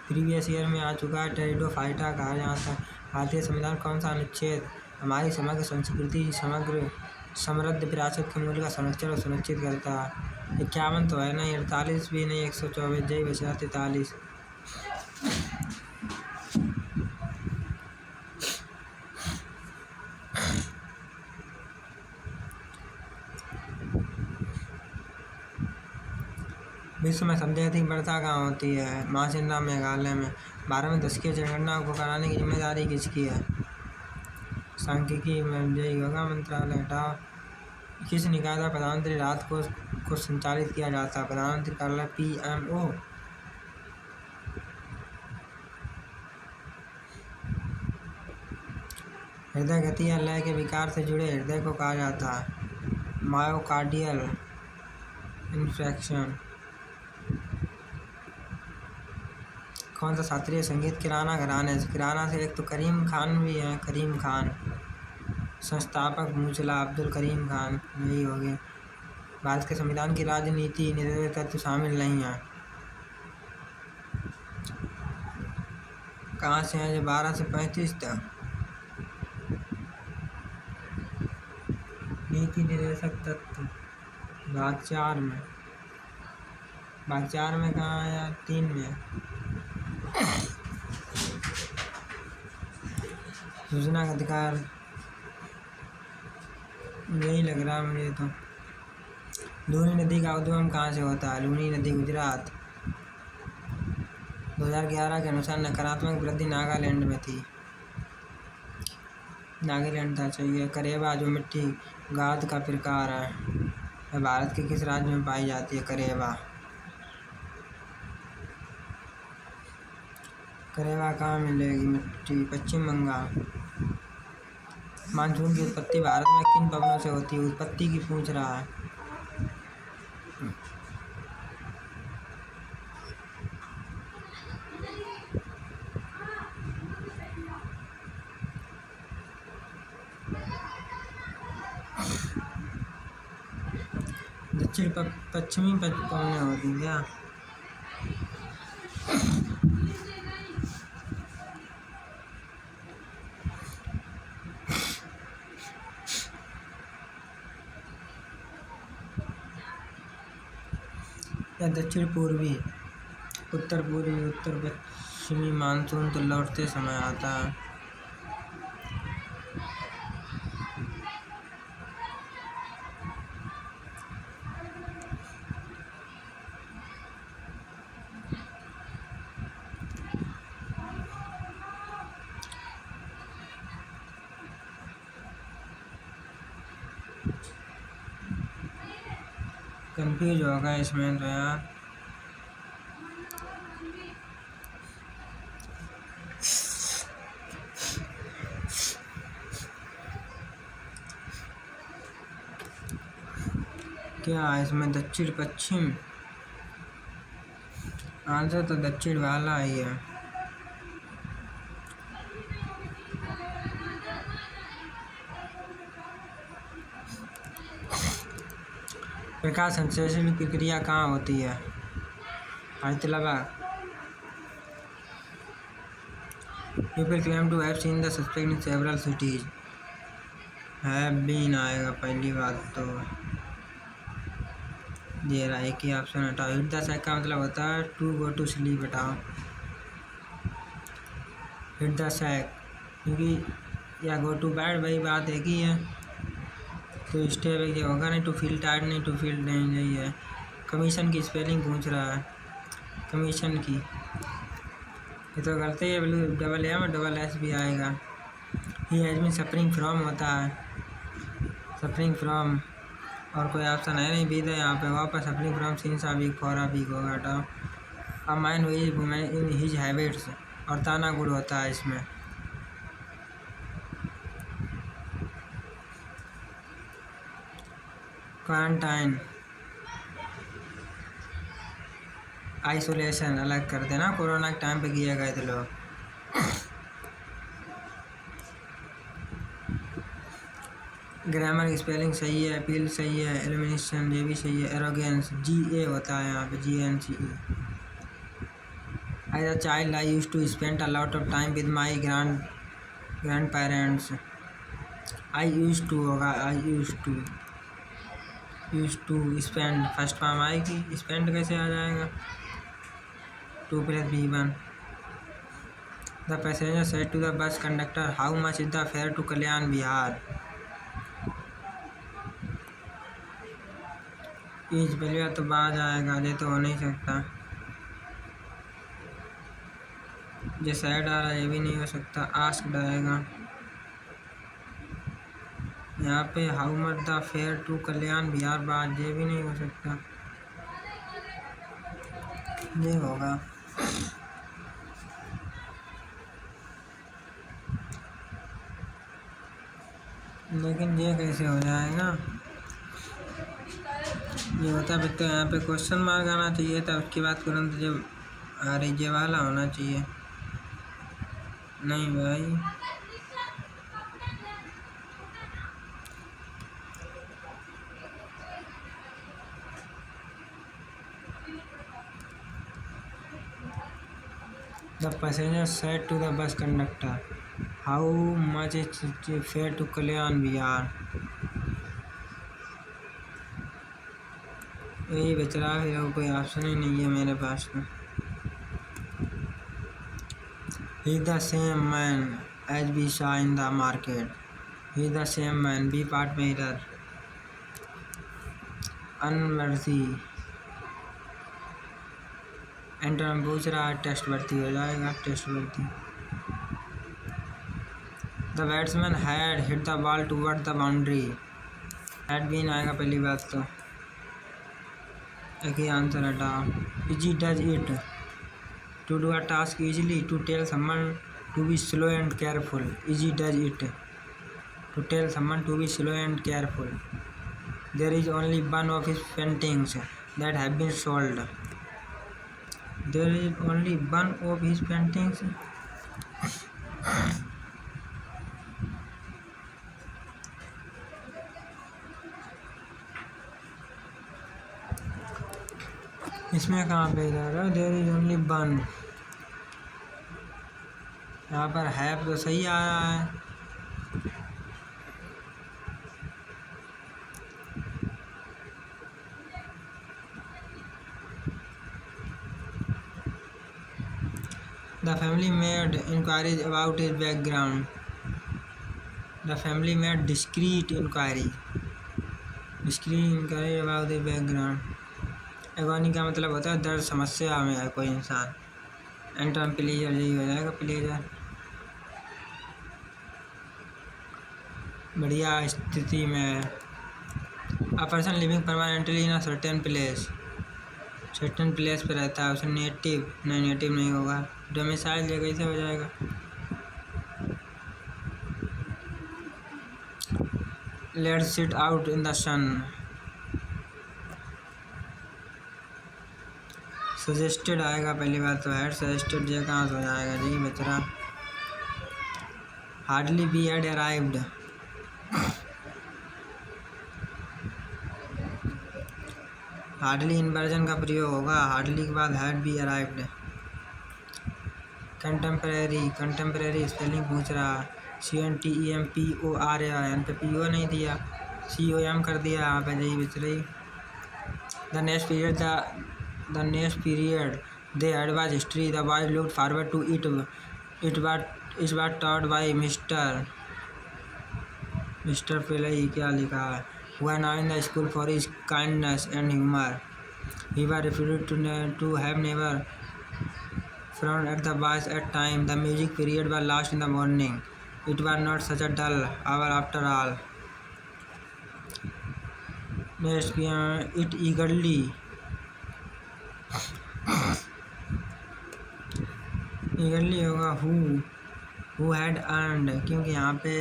प्रीवियस ईयर में आ चुका है। टेरिडोफाइटा कहा जाता है। भारतीय संविधान कौन सा अनुच्छेद हमारी समग्र संस्कृति समग्र समृद्ध विरासत के मूल्य का संरक्षण और सुनिश्चित करता है। 51 तो है नहीं, 48 भी नहीं, 124 जय बचा 43। विश्व में सबसे अधिक वर्षा कहाँ होती है, मासिन्ना मेघालय में। भारत में दशकीय जनगणना को कराने की जिम्मेदारी किसकी है, सांख्यिकी में जय योगा मंत्रालय। हटाओ। किस निकाय द्वारा प्रधानमंत्री राहत कोष को संचालित किया जाता है, प्रधानमंत्री कार्यालय PMO। हृदय गति या लय के विकार से जुड़े हृदय को कहा जाता है मायोकार्डियल इन्फ्रैक्शन। कौन सा शास्त्रीय संगीत किराना घराने से, किराना से एक तो करीम खान भी है, करीम खान। संस्थापक मूचला अब्दुल करीम खान, यही हो गए। भारत के संविधान की राजनीति निर्देश तत्व शामिल नहीं है। कहाँ से है, 12 से 35 तक। नीति निर्देशक तत्व भाग 4 में। भाग 4 में कहाँ है यार? 3 में है। सूचना का अधिकार, यही लग रहा है मुझे तो। लूनी नदी का उद्गम कहाँ से होता है? लूनी नदी गुजरात। 2011 के अनुसार नकारात्मक वृद्धि नागालैंड में थी। नागालैंड था चाहिए। करेबा जो मिट्टी गाद का प्रकार है, वह भारत के किस राज्य में पाई जाती है? करेबा। करेबा कहाँ मिलेगी मिट्टी? पश्चिम बंगाल। मानसून की उत्पत्ति भारत में किन पवनों से होती है? उत्पत्ति की पूछ रहा है। दक्षिण पश्चिमी पवनें होती क्या? या दक्षिण पूर्वी, उत्तर पूर्वी, उत्तर पश्चिमी मानसून तो लौटते समय आता है। कंफ्यूज होगा इसमें तो यार। क्या है इसमें? दक्षिण पश्चिम। आंसर तो दक्षिण वाला ही है। प्रकाश संश्लेषण की प्रक्रिया कहाँ होती है? Hyderabad. People claim to have seen the suspect in several cities. Have been आएगा पहली बात तो। दे रहा एक ही ऑप्शन हटाओ। हिट द सैक का मतलब होता है टू गो टू स्लीप। हटाओ हिट द सैक, क्योंकि या गो टू बेड वही बात एक ही है। तो स्टेप एक होगा नहीं। टू फील टायर्ड नहीं, टू फील नहीं है। कमीशन की स्पेलिंग पूछ रहा है। कमीशन की ये तो गलती है। डबल एम और डबल एस भी आएगा। He has been suffering from होता है सफरिंग फ्रॉम, और कोई ऑप्शन है नहीं। भी तो यहाँ पे वापस suffering from since a week for a week होगा। हटाओ। A man who is women in his habits, और ताना गुड होता है इसमें। क्वारंटाइन, आइसोलेशन अलग कर देना। कोरोना के टाइम पे किए गए थे लोग। ग्रामर की स्पेलिंग सही है। अपील सही है। एलिमिनेशन ये भी सही है। एरोगेंस GA होता है यहाँ पे, GNCE। As a child I use to spend a lot of time with my grandparents. I use to होगा। I use to spend first form आएगी। स्पेंड कैसे आ जाएगा? 2 + B1। The passenger said to the bus conductor how much is the fare to Kalyan Bihar. Is पहले तो बाद आएगा, ये तो हो नहीं सकता। जो सैड आ रहा है ये भी नहीं हो सकता। आस्क्ड आएगा यहाँ पे। How much the fare to Kalyan Bihar बाद, ये भी नहीं हो सकता। ये होगा। लेकिन ये कैसे हो जाएगा? ये होता फिर तो यहाँ पे क्वेश्चन मार्क आना चाहिए था। उसके बाद तुरंत जब ये वाला होना चाहिए। नहीं भाई, the passenger said to the bus conductor how much is fare to Kalyan Bihar. यही बच रहा है, फिर कोई ऑप्शन ही नहीं है मेरे पास में। He the same man as B saw in the market, he the same man, B part में इधर अनवर्दी, एंटर में पूछ रहा है, टेस्ट भर्ती हो जाएगा, टेस्ट भर्ती। The batsman had hit the ball toward the boundary, had been आएगा पहली बात तो, एक ही आंसर हटाओ। Easy does it, to do a task easily, to tell someone to be slow and careful, easy does it, to tell someone to be slow and careful. There is only one of his paintings that have been sold, there is only one of his paintings, इसमें कहाँ पे इधर देयर इज ओनली वन, यहाँ पर हैव तो सही आ रहा है। The family made inquiries about his background. The family made discreet inquiry about his background. Agony का मतलब होता है दर्द समस्या में है कोई इंसान, एंटर प्लेजर यही हो जाएगा, प्लेजर। बढ़िया स्थिति में, a person living permanently in a certain place, certain place पे रहता है, उसे नेटिव, नहीं नेटिव नहीं होगा, डोमिसाइल जगह कैसे हो जाएगा। Let's sit out in the sun, suggested आएगा पहली बात तो, हैड सजेस्टेड ये कहाँ से हो जाएगा जी बेचारा। Hardly be had arrived, hardly inversion का प्रयोग होगा, हार्डली के बाद had be arrived. Contemporary, contemporary spelling पूछ रहा, CNTEMPORA, यहाँ पे PO नहीं दिया, COM कर दिया यहाँ पे, यही बच रही। The next period they had was history, the boys looked forward to it was taught by mister पहले ही क्या लिखा है, who are now in the school for his kindness and humor. He was reputed to have never frowned at the boys at time. The music period was last in the morning. It was not such a dull hour after all. Next, it eagerly होगा who had earned, क्योंकि यहाँ पे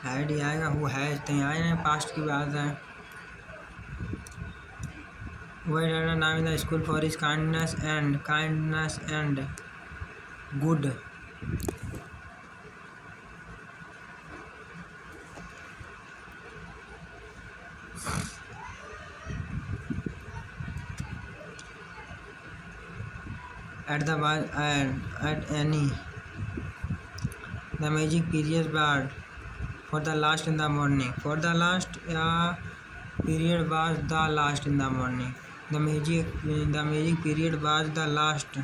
हैड ही आएगा, who has तो यहाँ है, पास्ट की बात है। वह नाम in the school for his kindness and good. At the bar at any, the magic period was for the last in the morning. For the last period was the last in the morning. The magic period was the last.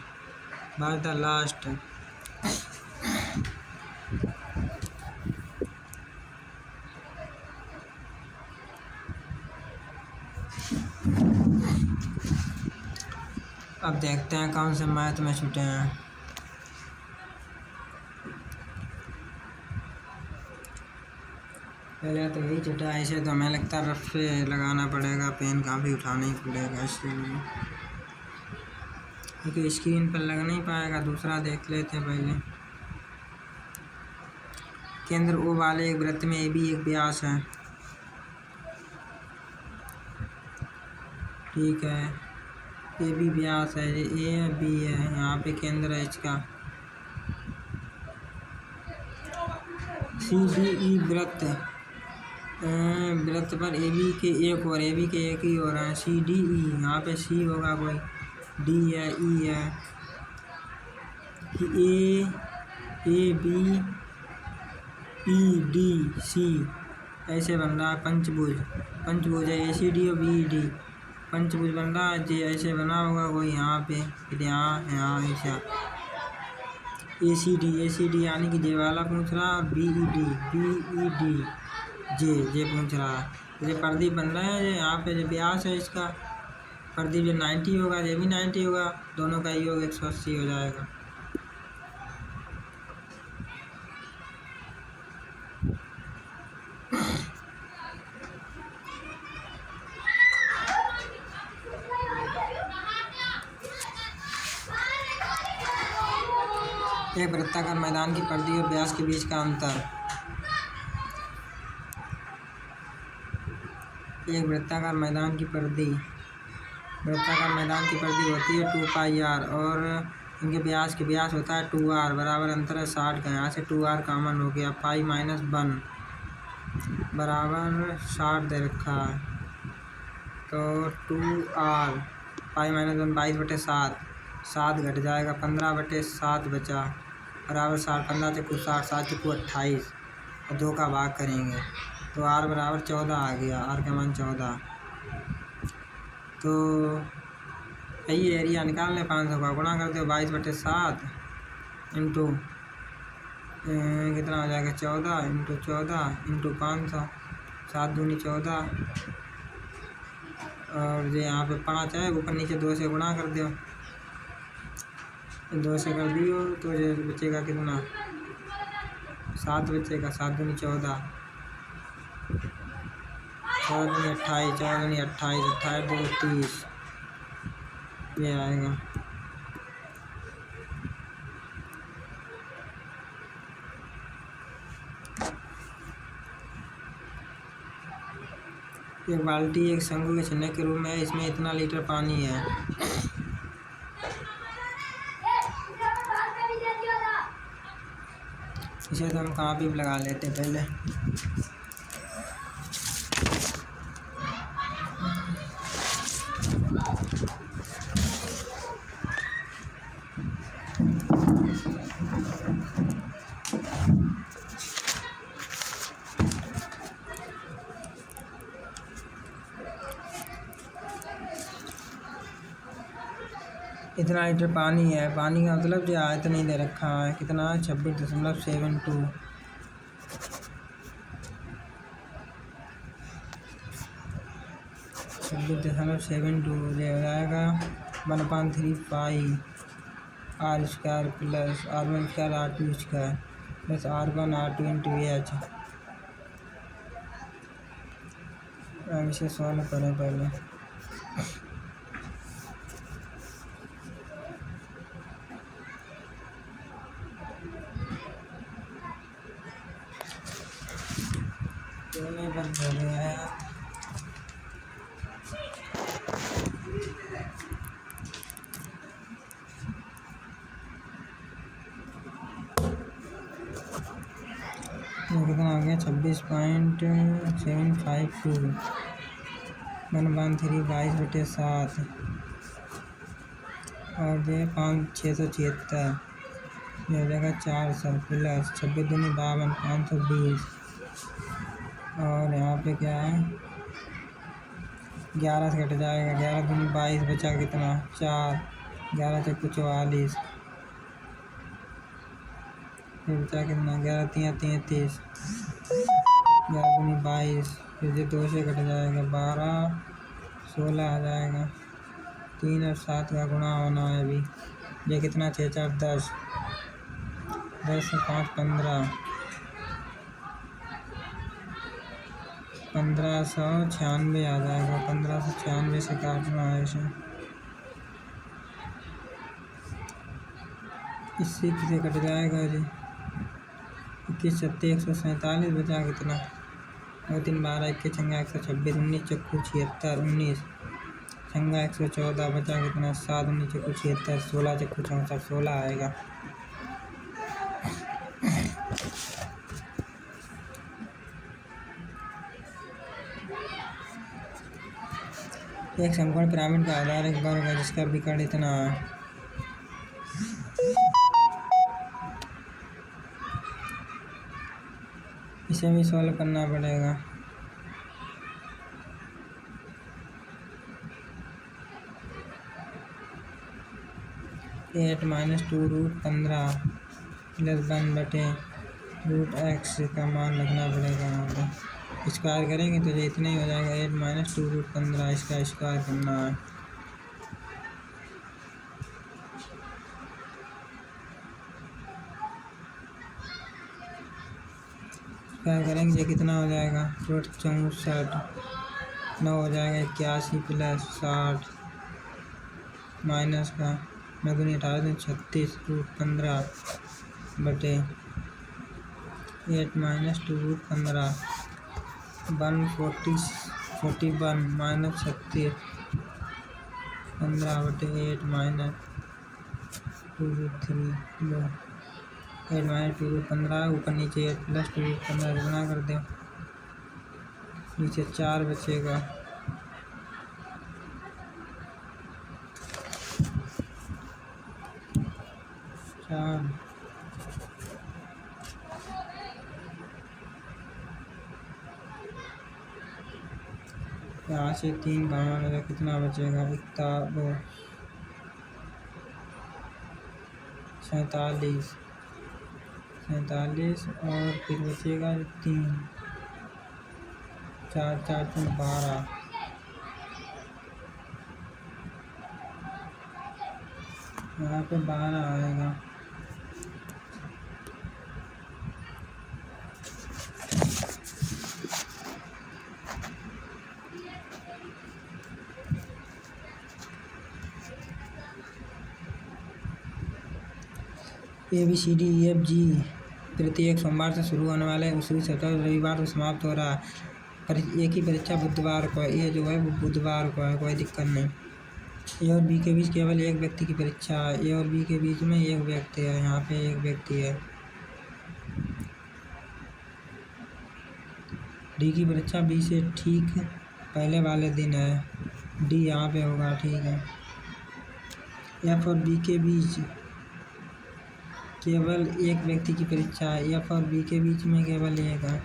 अब देखते हैं कौन से मैथ में छूटे हैं। पहले तो यही छुटा है, इसे तो हमें लगता है रफ पे लगाना पड़ेगा, पेन काफ़ी उठाना ही पड़ेगा इसके लिए, क्योंकि स्क्रीन पर लग नहीं पाएगा। दूसरा देख लेते हैं पहले। केंद्र ओ वाले एक वृत्त में ए बी एक व्यास है, ठीक है, ए बी व्यास है, ए बी है, यहाँ पे केंद्र है इसका। सी डी ई वृत्त पर ए बी के एक और ए बी के एक ही हो रहा है, सी डी ई, यहाँ पे सी होगा कोई, डी है, ई है, A B E D C, ऐसे बन रहा है पंचभुज है, ए सी डी और बी डी। पंचभुज बन रहा है जी, ऐसे बना होगा कोई यहाँ पे, फिर यहाँ ऐसा ACD यानी कि जे वाला पूछ रहा है, BED जे पूछ रहा है। ये प्रदीप बन रहे हैं, ये यहाँ पे जो व्यास है इसका प्रदीप जो 90 होगा, ये भी 90 होगा, दोनों का योग 180 हो जाएगा। एक वृत्ताकार मैदान की परिधि और व्यास के बीच का अंतर। एक वृत्ताकार मैदान की परिधि होती है 2πr और इनके व्यास होता है 2r, बराबर अंतर है 60 का। यहाँ से 2r कॉमन हो गया, पाई माइनस 1 बराबर 60 दे रखा है, तो 2r पाई माइनस 1 22/7, 7 घट जाएगा, 15/7 बचा बराबर 60, 15 चक्कू 60, 7 चक्कू 28 और 2 का भाग करेंगे तो r बराबर 14 आ गया, r का मान 14। तो यही एरिया निकाल लें, 500 का गुणा करते हो 22/7 इंटू कितना हो जाएगा 14 इंटू 500, 7 दूनी 14 और ये यहाँ पे 5 है, ऊपर नीचे 2 से गुणा कर दो, 2 से कर दियो तो ये बचेगा कितना 7 बचेगा, 7 दूनी 14, 14 दूनी 28, 14 दूनी 28, 28 2 30, ये आएगा। एक बाल्टी एक शंकु के छिन्नक के रूप में है, इसमें इतना लीटर पानी है। इसे तो हम कॉपी पे लगा लेते पहले। इतना लीटर पानी है, पानी का मतलब जो आयतन नहीं दे रखा है, कितना 26.72, 26.72 ये हो जाएगा 1/3 पाई r² plus r1² r2² plus r1 r2 into h। अब इसे सॉल्व करें पहले। बंद हो गया है। कितना आ गया 26.752 1/3 22/7 और ये 676 ये हो जाएगा 400 प्लस 26 दूनी 52 520 और यहाँ पे क्या है 11 से घट जाएगा, 11 दूनी 22 बचा कितना 4, 11 चक्कू 44 फिर बचा कितना 11 3 33, 11 दूनी 22 फिर ये 2 से घट जाएगा 12 16 आ जाएगा, 3 और 7 का गुणा होना है अभी, ये कितना 6 4 10, 10 से 5 15, 1596 आ जाएगा, 1596 से काटना है इसे, इससे किसे कट जाएगा जी 21 छत्तीस 147 बचा कितना 2 3 12 21 छंगा 126 19 चक्कू 76 19 छंगा 114 बचा कितना 7 19 चक्कू 76 16 चक्कू 64 16 आएगा। एक समकोण पिरामिड का आधार एक वर्ग है जिसका विकर्ण इतना है। इसे भी सॉल्व करना पड़ेगा। 8 माइनस 2√15 प्लस 1 बटे √x का मान रखना पड़ेगा यहाँ पे। स्क्वायर करेंगे तो ये इतना ही हो जाएगा। 8 माइनस 2√15 इसका स्क्वायर करना है। स्क्वायर करेंगे कितना हो जाएगा? 64 9 हो जाएगा 81 प्लस 60 माइनस का 9 दूनी 18 36√15 बटे 8 माइनस 2√15 141 माइनस 36 15 बटे 8 माइनस 2√3 8 माइनस 2√15 ऊपर नीचे 8 प्लस 2√15 गुणा कर दो, नीचे 4 बचेगा। यहाँ से 3 घटाने का कितना बचेगा? 47 और फिर बचेगा 3 4 4 3 12 यहाँ पे 12 आएगा। ABCDEFG प्रत्येक सोमवार से शुरू होने वाले उसी सप्ताह रविवार को समाप्त हो रहा है। पर एक ही परीक्षा बुधवार को है। ये जो है वो बुधवार को है, कोई दिक्कत नहीं। ए और बी के बीच केवल एक व्यक्ति की परीक्षा है। ए और बी के बीच में एक व्यक्ति है, यहाँ पे एक व्यक्ति है। डी की परीक्षा बी से ठीक पहले वाले दिन है। डी यहाँ पे होगा, ठीक है। एफ और बी के बीच केवल एक व्यक्ति की परीक्षा है। एफ और बी के बीच में केवल एक है।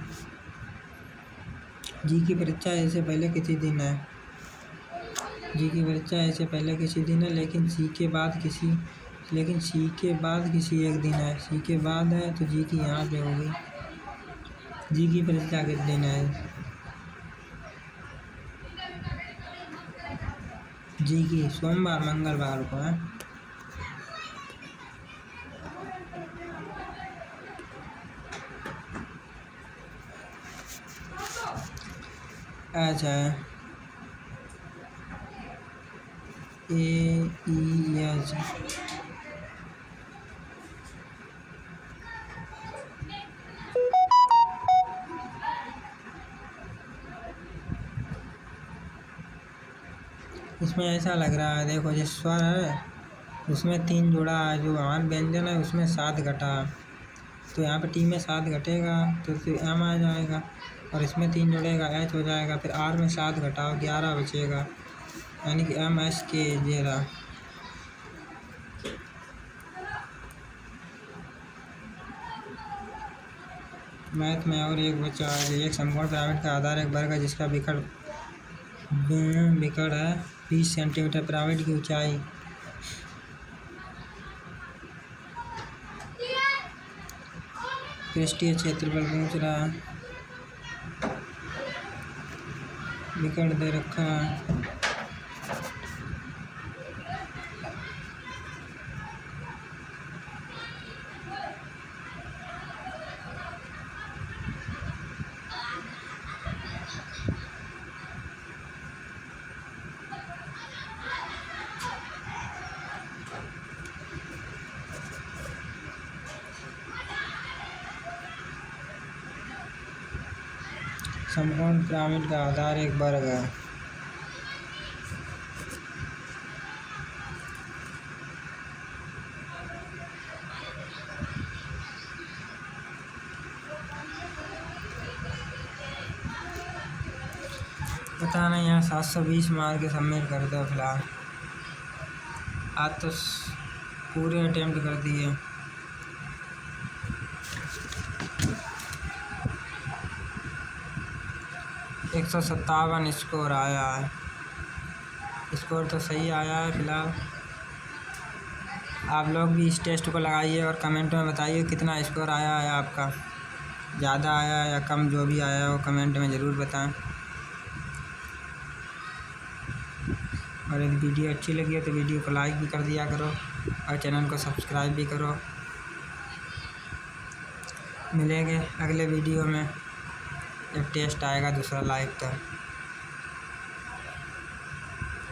जी की परीक्षा ऐसे पहले किसी दिन है। जी की परीक्षा ऐसे पहले किसी दिन है, लेकिन सी के बाद किसी एक दिन है। सी के बाद है तो जी की यहाँ पे होगी। जी की परीक्षा किस दिन है? जी की सोमवार मंगलवार को है। अच्छा AES इसमें ऐसा लग रहा है, देखो जो स्वर है उसमें 3 जुड़ा है, जो आन व्यंजन है उसमें 7 घटा। तो यहाँ पे टी में 7 घटेगा तो फिर एम आ जाएगा, और इसमें 3 जुड़ेगा एच हो जाएगा। फिर आर में 7 घटाओ 11 बचेगा, यानी कि एम एस के जेरा। मैथ में और एक बचा है। एक समकोण पिरामिड का आधार एक वर्ग है जिसका विकर्ण है 20 सेंटीमीटर। पिरामिड की ऊंचाई पृष्ठीय क्षेत्रफल पूछ रहा है, विकर्ण दे रखा है। समकोण पिरामिड का आधार एक वर्ग है। पता नहीं, यहाँ 720 मार के सबमिट कर दो फिलहाल। आज तो पूरे अटेम्प्ट कर दिए। एक 157 स्कोर आया है। स्कोर तो सही आया है फिलहाल। आप लोग भी इस टेस्ट को लगाइए और कमेंट में बताइए कितना स्कोर आया है आपका, ज़्यादा आया या कम, जो भी आया हो कमेंट में ज़रूर बताएं। और यदि वीडियो अच्छी लगी हो तो वीडियो को लाइक भी कर दिया करो और चैनल को सब्सक्राइब भी करो। मिलेंगे अगले वीडियो में जब टेस्ट आएगा दूसरा लाइव तक।